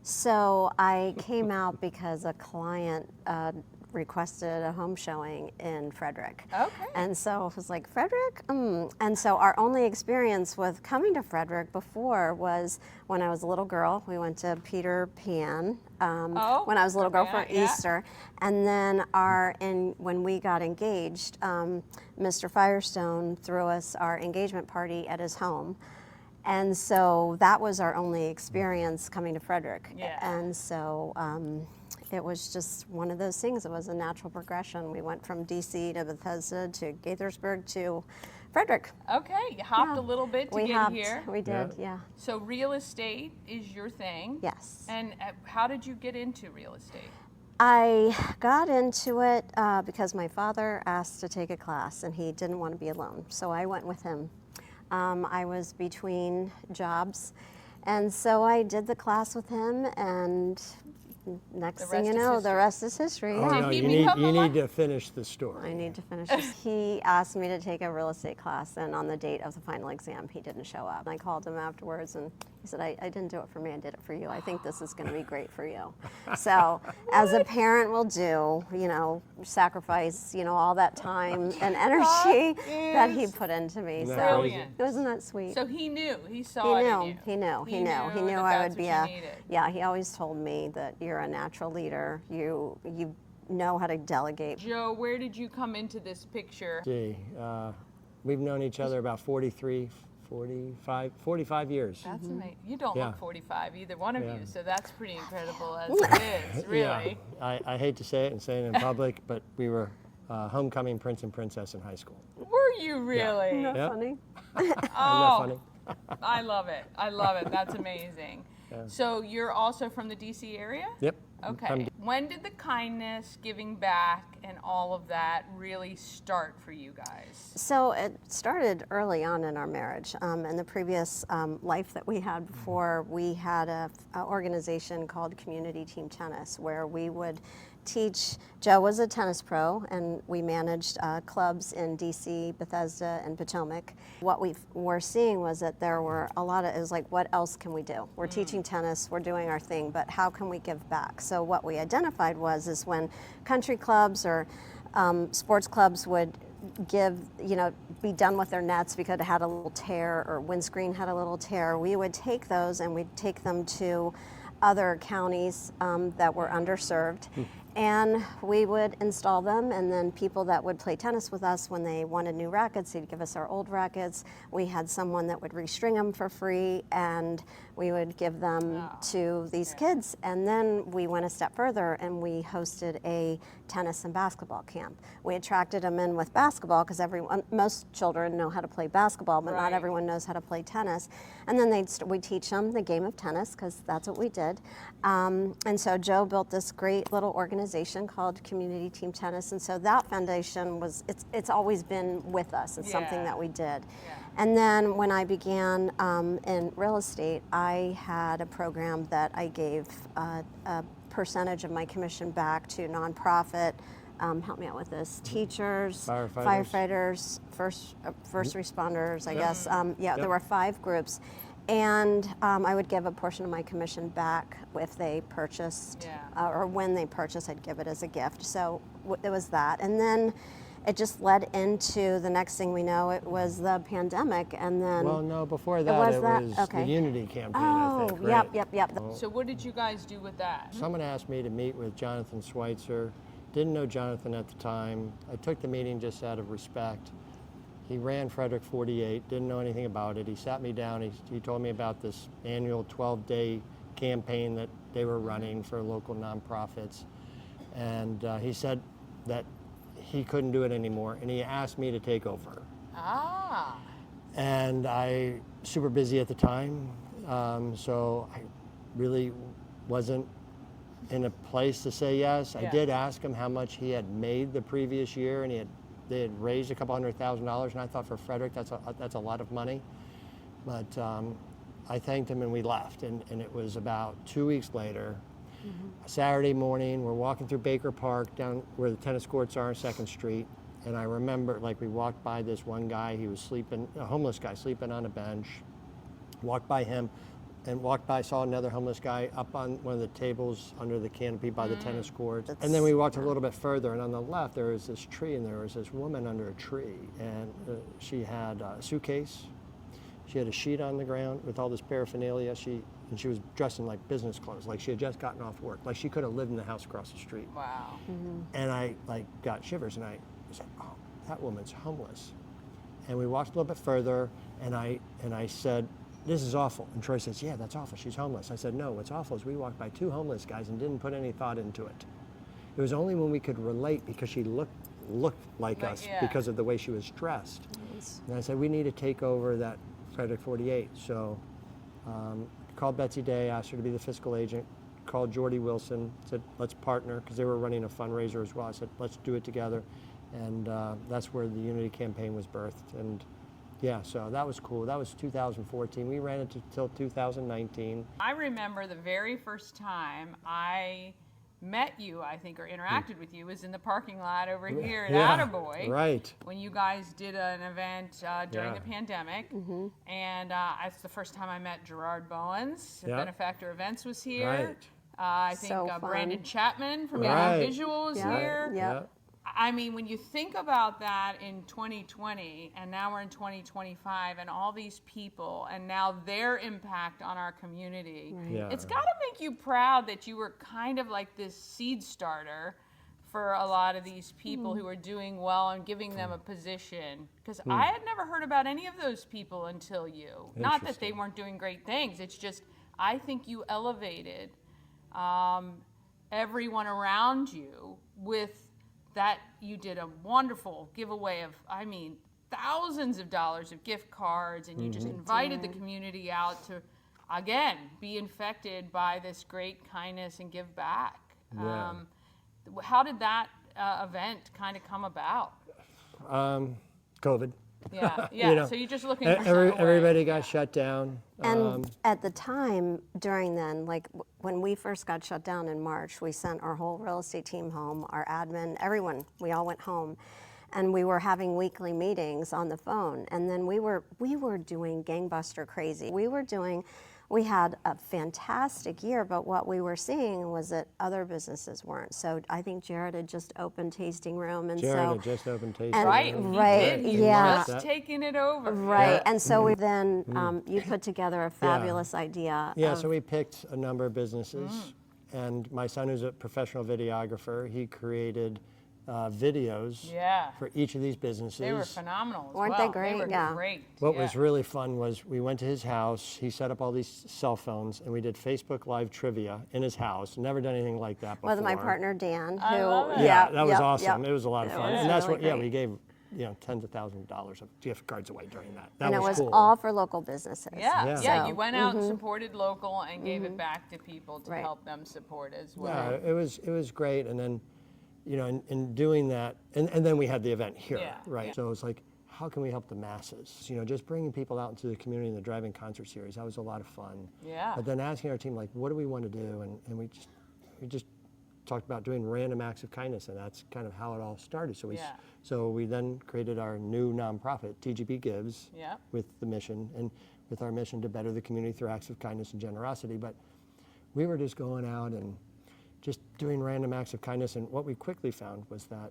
So I came out because a client requested a home showing in Frederick. Okay. And so I was like, Frederick? And so our only experience with coming to Frederick before was when I was a little girl. We went to Peter Pan when I was a little girl for Easter. And then when we got engaged, Mr. Firestone threw us our engagement party at his home. And so that was our only experience coming to Frederick. Yeah. And so it was just one of those things. It was a natural progression. We went from DC to Bethesda to Gaithersburg to Frederick. Okay, you hopped a little bit to get here. We did, yeah. So real estate is your thing. Yes. And how did you get into real estate? I got into it because my father asked to take a class and he didn't want to be alone. So I went with him. I was between jobs, and so I did the class with him, and next The thing you rest is know, the history. rest is history. Oh, Yeah. no, he you need, become you a need to finish the story. I need to finish this. He asked me to take a real estate class, and on the date of the final exam, he didn't show up. I called him afterwards, and he said, I didn't do it for me, I did it for you. I think this is going to be great for you. So, as a parent will do, you know, sacrifice, you know, all that time and energy that he put into me. Isn't So, that Brilliant. wasn't that sweet? So he knew. He He saw it in knew, you. he knew, he knew, he that knew I that's would be what a, you needed. yeah, he always told me that you're a natural leader, you know how to delegate. Joe, where did you come into this picture? See, we've known each other about 45 years. That's amazing. You don't Yeah. look 45, either one of Yeah. you, so that's pretty incredible as it is, really. Yeah, I hate to say it and say it in public, but we were homecoming prince and princess in high school. Were you really? Isn't that Yep. funny? Isn't that Oh, funny? I love it. I love it. That's amazing. So you're also from the DC area? Yep. Okay. When did the kindness, giving back, and all of that really start for you guys? So it started early on in our marriage. In the previous life that we had before, we had a organization called Community Team Tennis, where we would teach. Joe was a tennis pro, and we managed clubs in DC, Bethesda, and Potomac. What we were seeing was that there were a lot of, it was like, what else can we do? We're teaching tennis, we're doing our thing, but how can we give back? So what we identified is when country clubs or sports clubs would give, you know, be done with their nets because it had a little tear or windscreen had a little tear, we would take those and we'd take them to other counties that were underserved. And we would install them, and then people that would play tennis with us, when they wanted new rackets, they'd give us our old rackets. We had someone that would restring them for free, and we would give them to these kids. And then we went a step further, and we hosted a tennis and basketball camp. We attracted them in with basketball because most children know how to play basketball, but not everyone knows how to play tennis. And then we'd teach them the game of tennis, because that's what we did. And so Joe built this great little organization called Community Team Tennis, and so that foundation it's always been with us. It's something that we did. And then when I began in real estate, I had a program that I gave a percentage of my commission back to nonprofit. Help me out with this. Teachers, firefighters, first responders, I guess. There were 5 groups. And I would give a portion of my commission back if they purchased, or when they purchased, I'd give it as a gift. So it was that. And then it just led into the next thing we know, it was the pandemic. And then. Well, no, before that, it was the Unity campaign, I think, right? Yep. So what did you guys do with that? Someone asked me to meet with Jonathan Schweitzer. Didn't know Jonathan at the time. I took the meeting just out of respect. He ran Frederick 48, didn't know anything about it. He sat me down, he told me about this annual 12-day campaign that they were running for local nonprofits. And he said that he couldn't do it anymore, and he asked me to take over. And I super busy at the time, so I really wasn't in a place to say yes. I did ask him how much he had made the previous year, and they had raised a couple $100,000, and I thought for Frederick that's a lot of money. But I thanked him and we left, and it was about 2 weeks later, Saturday morning, we're walking through Baker Park down where the tennis courts are on 2nd Street, and I remember, like, we walked by this one guy, he was sleeping, a homeless guy sleeping on a bench, walked by him, and walked by, saw another homeless guy up on one of the tables under the canopy by the tennis court. And then we walked a little bit further, and on the left there was this tree, and there was this woman under a tree, and she had a suitcase, she had a sheet on the ground with all this paraphernalia, and she was dressed in like business clothes, like she had just gotten off work, like she could have lived in the house across the street. Wow. And I got shivers, and I said, oh, that woman's homeless. And we walked a little bit further, and I said, this is awful. And Troy says, yeah, that's awful, she's homeless. I said, no, what's awful is we walked by 2 homeless guys and didn't put any thought into it. It was only when we could relate, because she looked like us because of the way she was dressed. And I said, we need to take over that Frederick 48. So called Betsy Day, asked her to be the fiscal agent, called Jordy Wilson, said, let's partner, because they were running a fundraiser as well. I said, let's do it together. And that's where the Unity campaign was birthed. And Yeah, so that was cool. That was 2014. We ran it until 2019. I remember the very first time I met you, I think, or interacted with you, was in the parking lot over here at Attaboy. Right. When you guys did an event during the pandemic. Mm-hmm. And that's the first time I met Gerard Bowens. Yep. Benefactor Events was here. Right. I think So fun. Brandon Chapman from Right. Visual was here. Yep. I mean, when you think about that in 2020, and now we're in 2025, and all these people, and now their impact on our community, Yeah. it's got to make you proud that you were kind of like this seed starter for a lot of these people who are doing well and giving them a position. Because I had never heard about any of those people until you. Not that they weren't doing great things. It's just, I think you elevated everyone around you with that. You did a wonderful giveaway of, I mean, thousands of dollars of gift cards, and you just invited the community out to, again, be infected by this great kindness and give back. Yeah. How did that event kind of come about? COVID. Yeah, You know, so you're just looking for some way. everybody got shut down. And at the time, during then, like when we first got shut down in March, we sent our whole real estate team home, our admin, everyone, we all went home. And we were having weekly meetings on the phone. And then we were doing gangbuster crazy. We had a fantastic year, but what we were seeing was that other businesses weren't. So I think Jared had just opened Tasting Room, and Jared had just opened Tasting and, Room. right, He yeah, just taking it over. right. And so we then you put together a fabulous idea. Yeah, of, so we picked a number of businesses, and my son, who's a professional videographer, he created videos for each of these businesses. They were phenomenal as Weren't well. they great? They were Yeah. great. What was really fun was we went to his house, he set up all these cell phones, and we did Facebook Live trivia in his house. Never done anything like that before. with my partner Dan, who I love it. Yeah, that was awesome. It was a lot of It fun. was And that's really what, yeah, great. we gave, tens of thousands of dollars of gift cards away during that. That and it was was cool. all for local businesses. Yeah, So, you went out and supported local and gave it back to people to Right. help them support as well. Yeah, it was great. And then, in doing that, and then we had the event here, Yeah, right? yeah. So it's like, how can we help the masses? Just bringing people out into the community in the drive-in concert series, that was a lot of fun. Yeah. But then asking our team, like, what do we want to do? And we just talked about doing random acts of kindness, and that's kind of how it all started. So we then created our new nonprofit, TGP Gives, Yeah. with the mission, and with our mission to better the community through acts of kindness and generosity. But we were just going out and just doing random acts of kindness, and what we quickly found was that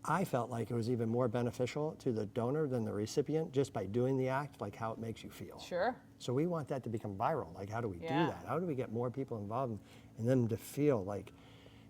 I felt like it was even more beneficial to the donor than the recipient just by doing the act, like how it makes you feel. Sure. So we want that to become viral. Like, how do we do Yeah. that? How do we get more people involved and them to feel like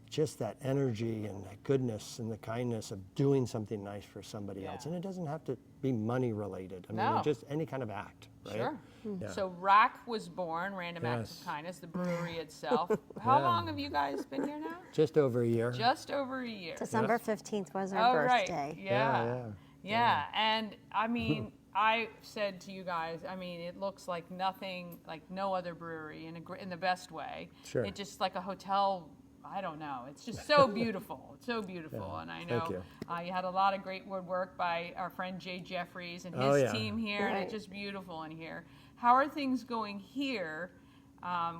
just that energy and that goodness and the kindness of doing something nice for somebody else? And it doesn't have to be money related. I mean, No. just any kind of act, right? Sure. Yeah. So RAC was born, Random Acts of Yes. Kindness, the brewery itself. How long have you guys been here now? Just over a year. Just over a year. December 15th was our birthday. Right. Yeah. And I mean, I said to you guys, I mean, it looks like nothing, like no other brewery in the best way. Sure. It's just like a hotel. I don't know. It's just so beautiful. It's so beautiful. And I know thank you. You had a lot of great woodwork by our friend Jay Jeffries and his Oh, yeah. team here. And Right. it's just beautiful in here. How are things going here?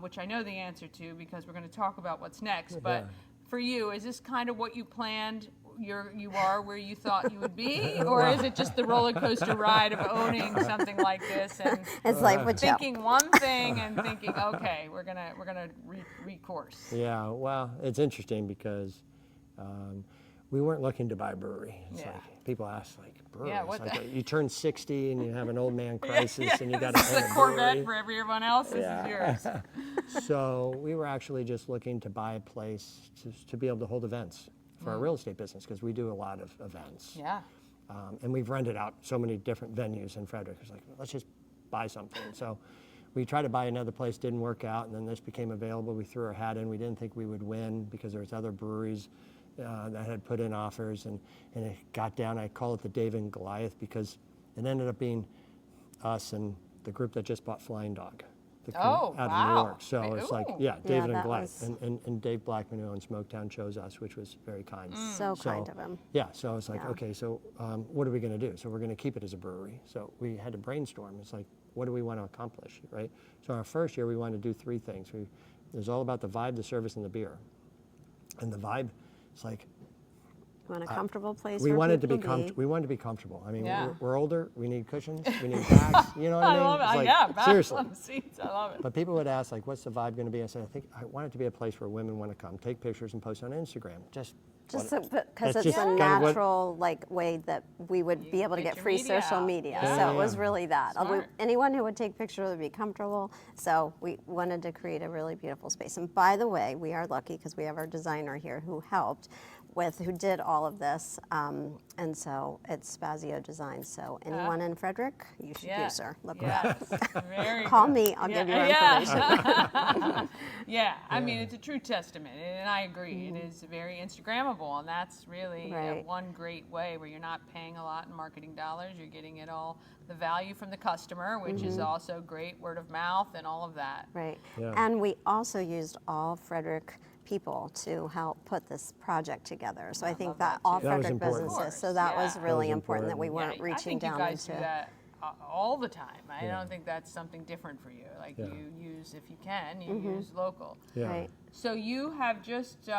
Which I know the answer to because we're going to talk about what's next. But for you, is this kind of what you planned? You are where you thought you would be, or is it just the roller coaster ride of owning something like this and It's like with thinking one thing and thinking, okay, we're gonna recourse. Yeah, well, it's interesting because we weren't looking to buy a brewery. It's Yeah. like people ask, like, brewery. Yeah, It's what like the- you turn 60 and you have an old man crisis and you got to This is own a a Corvette brewery. for everyone else. This is yours. So we were actually just looking to buy a place to be able to hold events for our real estate business because we do a lot of events. Yeah. And we've rented out so many different venues in Frederick. It's like, let's just buy something. So we tried to buy another place, didn't work out, and then this became available. We threw our hat in. We didn't think we would win because there was other breweries that had put in offers, and it got down. I call it the David and Goliath because it ended up being us and the group that just bought Flying Dog. out of New York. So it's like, Yeah, David and that Glenn. was- And Dave Blackman, who owns Smoketown, chose us, which was very kind. So kind of him. Yeah, so it's like, okay, so what are we going to do? So we're going to keep it as a brewery. So we had to brainstorm. It's like, what do we want to accomplish, right? So our first year, we wanted to do 3 things. It was all about the vibe, the service, and the beer. And the vibe, it's like, We want a comfortable place we where wanted to people be we wanted to be comfortable. I mean, Yeah. we're older. We need cushions. We need backs. You know what I I mean? love it. It's like, Yeah, back seriously. on the seats. I love it. But people would ask, like, what's the vibe going to be? I said, I think I want it to be a place where women want to come, take pictures, and post on Instagram. Just Just what- because that's it's just a kind of what- natural like way that we would be able to get get your free media social out. media. Yeah. So it was Yeah. really that. Smart. Anyone who would take pictures would be comfortable. So we wanted to create a really beautiful space. And by the way, we are lucky because we have our designer here who helped who did all of this. And so it's Spazio Design. So anyone in Frederick, you should use her. Look Yes. her Very Call good. me, I'll give you Yeah. information. Yeah, I mean, it's a true testament, and I agree. It is very Instagrammable, and that's really Right. one great way where you're not paying a lot in marketing dollars. You're getting it all, the value from the customer, which is also great, word of mouth and all of that. Right. Yeah. And we also used all Frederick people to help put this project together. So I think love that that all too. That was Frederick important. businesses. So Of that course, was yeah. really That was important that we important. weren't I reaching think down you guys into. do that all the time. I Yeah. don't think that's something different for you. Like Yeah. you use, if you can, you use local. Yeah. Right. So you have just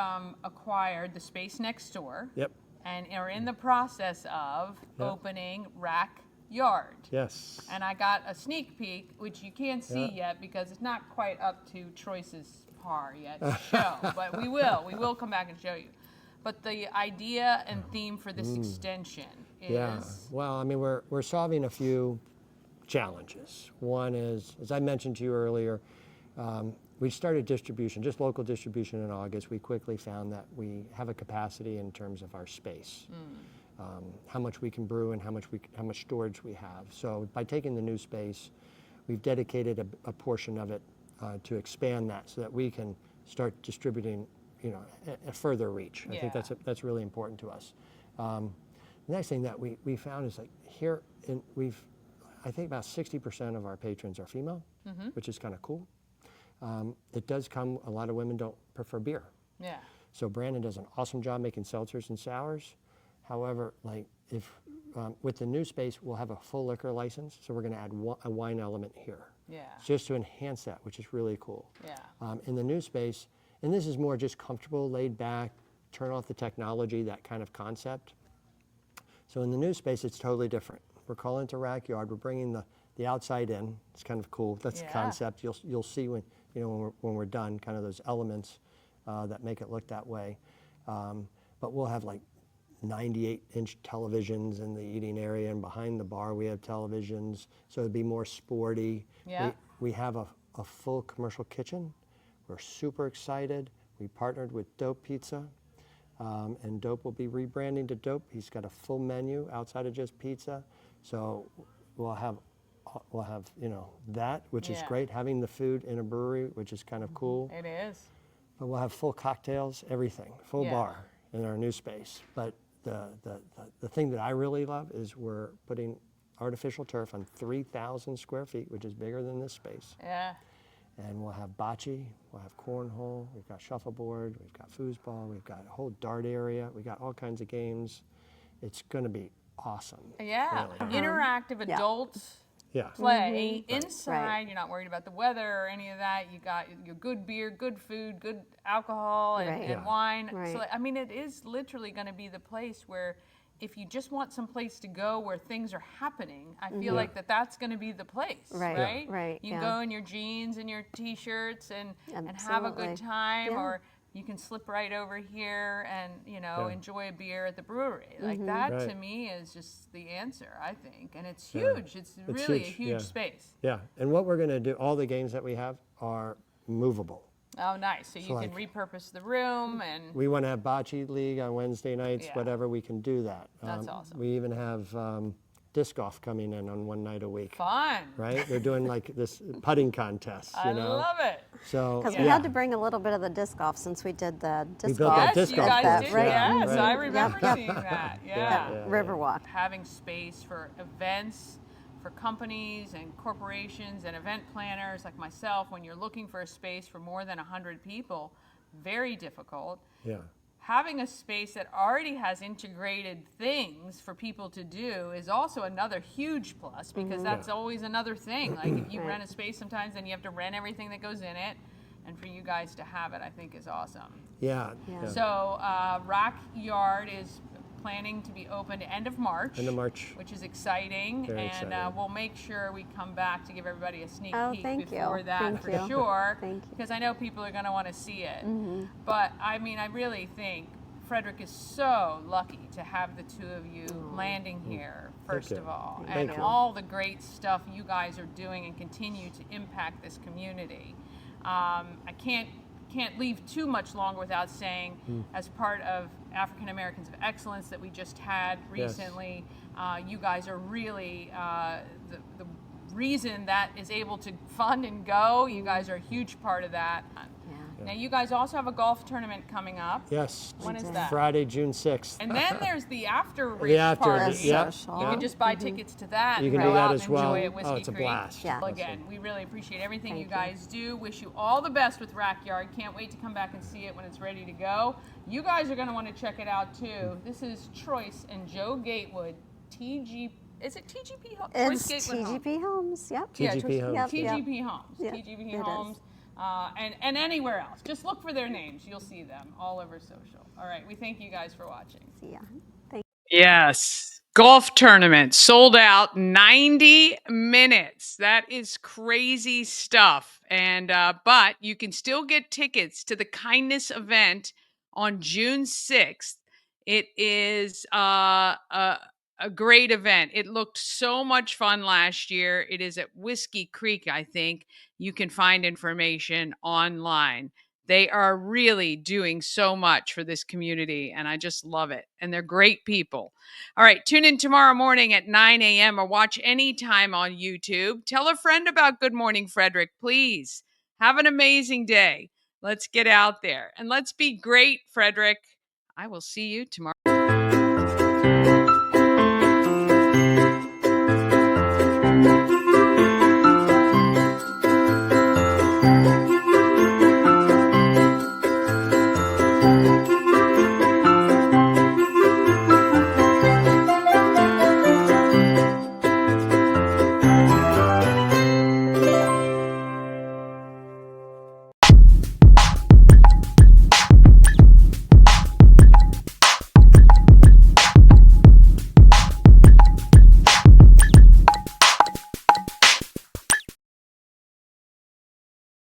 acquired the space next door. Yep. And are in the process of opening Rack Yard. Yes. And I got a sneak peek, which you can't see Yeah. yet because it's not quite up to Troyce's par yet to show, but we will come back and show you. But the idea and theme for this extension is Yeah. Well, I mean, we're solving a few challenges. One is, as I mentioned to you earlier, we started distribution, just local distribution in August. We quickly found that we have a capacity in terms of our space, how much we can brew and how much storage we have. So by taking the new space, we've dedicated a portion of it to expand that so that we can start distributing, a further reach. I think Yeah. that's really important to us. The next thing that we found is like here, I think about 60% of our patrons are female, which is kind of cool. It does come, a lot of women don't prefer beer. yeah. So Brandon does an awesome job making seltzers and sours. However, like if with the new space, we'll have a full liquor license. So we're going to add a wine element here. Yeah. Just to enhance that, which is really cool. Yeah. In the new space, and this is more just comfortable, laid back, turn off the technology, that kind of concept. So in the new space, it's totally different. We're calling it the Rack Yard. We're bringing the outside in. It's kind of cool. That's the Yeah. concept. You'll see when we're done, kind of those elements that make it look that way. But we'll have like 98-inch televisions in the eating area, and behind the bar we have televisions, so it'd be more sporty. Yeah. We have a full commercial kitchen. We're super excited. We partnered with Dope Pizza, and Dope will be rebranding to Dope. He's got a full menu outside of just pizza, so we'll have that, which is Yeah. great. Having the food in a brewery, which is kind of cool. It is. But we'll have full cocktails, everything, full Yeah. bar in our new space. But the thing that I really love is we're putting artificial turf on 3,000 square feet, which is bigger than this space. Yeah. And we'll have bocce, we'll have cornhole, we've got shuffleboard, we've got foosball, we've got a whole dart area, we got all kinds of games. It's going to be awesome. Yeah. Really. Interactive Yeah. adults. Yeah. Play inside. Right. You're not worried about the weather or any of that. You got your good beer, good food, good alcohol, and, Right. and Yeah. wine. Right. So I mean, it is literally going to be the place where, if you just want some place to go where things are happening, I feel like that's going to be the place, Right. right? Yeah. Right, You yeah. go in your jeans and your t-shirts and have a Absolutely. good time, Yeah. or you can slip right over here and Yeah. enjoy a beer at the brewery. Like that to Right. me is just the answer, I think, and it's huge. It's really a huge, huge yeah. space. Yeah. And what we're going to do, all the games that we have are movable. Oh, nice. So you like- can repurpose the room and We want to have bocce league on Wednesday nights, Yeah. whatever, we can do that. That's awesome. We even have disc golf coming in on one night a week. fun. Right? They're doing like this putting contest, I you know? love it. So Because yeah. we had to bring a little bit of the disc golf since we did the disc built golf. that Yes, disc you golf guys course, did. yeah, Yes, right. I remember Yep. seeing that. Yeah. Yeah. Riverwalk. Having space for events, for companies and corporations and event planners like myself, when you're looking for a space for more than 100 people, very difficult. Yeah. Having a space that already has integrated things for people to do is also another huge plus, because that's always another thing. Like if you rent a space sometimes, then you have to rent everything that goes in it. And for you guys to have it, I think is awesome. Yeah. So Rack Yard is planning to be open end of March. End of March. Which is exciting. Very and exciting. We'll make sure we come back to give everybody a sneak peek you. before that Thank for you. sure. Thank you. Because I know people are going to want to see it. But I mean, I really think Frederick is so lucky to have the two of you landing here, first of all. Thank And you. all the great stuff you guys are doing and continue to impact this community. I can't leave too much longer without saying, as part of African Americans of Excellence that we just had recently, you guys are really the reason that is able to fund and go. You guys are a huge part of that. Now, you guys also have a golf tournament coming up. Yes. When is that? Friday, June 6th. And then there's the after The race after, party. yeah. You can just buy tickets to that You and can go do that out as and well. enjoy it at Whiskey Oh, it's a Creek. blast. Yeah. Well, again, we really appreciate everything you guys do. Wish you all the best with Rackyard. Can't wait to come back and see it when it's ready to go. You guys are going to want to check it out too. This is Troyce and Joe Gatewood, is it TGP Homes? It's Troyce Gatewood Homes. TGP Homes, yep. TGP Homes. Yep, TGP Homes. Yep, TGP it is. Homes. And anywhere else. Just look for their names. You'll see them all over social. All right. We thank you guys for watching. See ya. Yes. Golf tournament sold out 90 minutes. That is crazy stuff. And but you can still get tickets to the Kindness event on June 6th. It is a great event. It looked so much fun last year. It is at Whiskey Creek, I think. You can find information online. They are really doing so much for this community, and I just love it. And they're great people. All right, tune in tomorrow morning at 9 a.m. or watch anytime on YouTube. Tell a friend about Good Morning Frederick, please. Have an amazing day. Let's get out there and let's be great, Frederick. I will see you tomorrow.